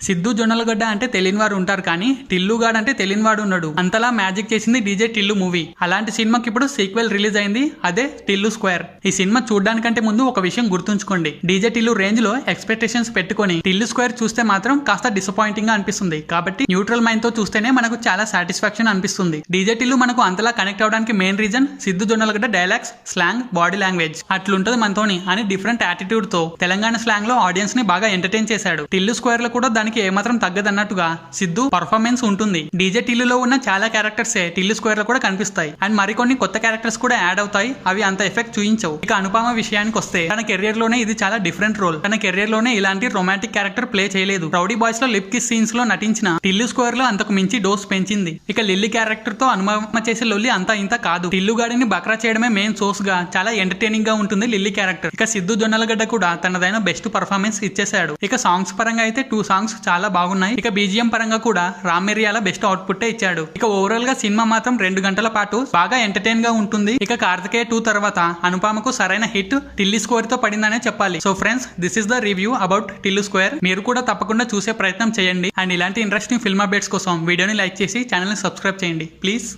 సిద్ధు జొన్నలగడ్డ అంటే తెలియని వారు ఉంటారు, కానీ టిల్లుగాడ్ అంటే తెలియని వాడు ఉన్నాడు. అంతలా మ్యాజిక్ చేసింది డీజే టిల్లు మూవీ. అలాంటి సినిమాకి ఇప్పుడు సీక్వెల్ రిలీజ్ అయింది, అదే టిల్లు స్క్వేర్. ఈ సినిమా చూడడానికంటే ముందు ఒక విషయం గుర్తుంచుకోండి. డీజే టిల్లు రేంజ్ లో ఎక్స్పెక్టేషన్స్ పెట్టుకొని టిల్లు స్క్వేర్ చూస్తే మాత్రం కాస్త డిసప్పాయింటింగ్ గా అనిపిస్తుంది. కాబట్టి న్యూట్రల్ మైండ్ తో చూస్తేనే మనకు చాలా సాటిస్ఫాక్షన్ అనిపిస్తుంది. డీజే టిల్లు మనకు అంతలా కనెక్ట్ అవడానికి main reason Siddhu Jonnalagadda dialogues, slang, body language. అట్లుంటది మనతోని అని డిఫరెంట్ యాటిట్యూడ్ తో తెలంగాణ స్లాంగ్ లో ఆడియన్స్ ని బాగా ఎంటర్టైన్ చేశాడు. టిల్లు స్క్వేర్ లో కూడా దానికి ఏమాత్రం తగ్గదన్నట్టుగా సిద్ధు పర్ఫార్మెన్స్ ఉంటుంది. డీజే టిల్లులో ఉన్న చాలా క్యారెక్టర్స్ టిల్లు స్క్వేర్ లో కూడా కనిపిస్తాయి. అండ్ మరికొన్ని కొత్త క్యారెక్టర్స్ కూడా యాడ్ అవుతాయి. అవి అంత ఎఫెక్ట్ చూయించవు. ఇక అనుపమ విషయానికి వస్తే తన కెరియర్ లోనే ఇది చాలా డిఫరెంట్ రోల్. తన కెరియర్ లోనే ఇలాంటి రొమాంటిక్ క్యారెక్టర్ ప్లే చేయలేదు. రౌడీ బాయ్స్ లో లిప్ కిస్ సీన్స్ లో నటించిన టిల్లు స్క్వేర్ లో అంతకు మించి డోస్ పెంచింది. ఇక లిల్లీ క్యారెక్టర్ తో అనుపమ చేసే లొల్లి అంతా ఇంత కాదు. టిల్లు గాడిని బక్రా చేయడమే మెయిన్ సోర్స్ గా చాలా ఎంటర్టైనింగ్ గా ఉంటుంది లిల్లీ క్యారెక్టర్. ఇక సిద్ధు జొన్నలగడ్డ కూడా తనదైన బెస్ట్ పర్ఫార్మెన్స్ ఇచ్చేశాడు. ఇక సాంగ్స్ పరంగా అయితే 2 సాంగ్స్ చాలా బాగున్నాయి. ఇక బీజిఎం పరంగా కూడా రామ్ మిరియాల బెస్ట్ అవుట్పుట్ ఇచ్చాడు. ఇక ఓవరాల్ గా సినిమా మాత్రం 2 గంటల పాటు బాగా ఎంటర్టైన్ గా ఉంటుంది. ఇక కార్తికేయ 2 తర్వాత అనుపమకు సరైన హిట్ టిల్లు స్క్వేర్ తో పడిందనే చెప్పాలి. So friends, this is the review about Tillu square. మీరు కూడా తప్పకుండా చూసే ప్రయత్నం చేయండి. అండ్ ఇలాంటి ఇంట్రెస్టింగ్ ఫిల్మ్ అప్డేట్స్ కోసం వీడియోని లైక్ చేసి ఛానల్ ని సబ్స్క్రైబ్ చేయండి ప్లీజ్.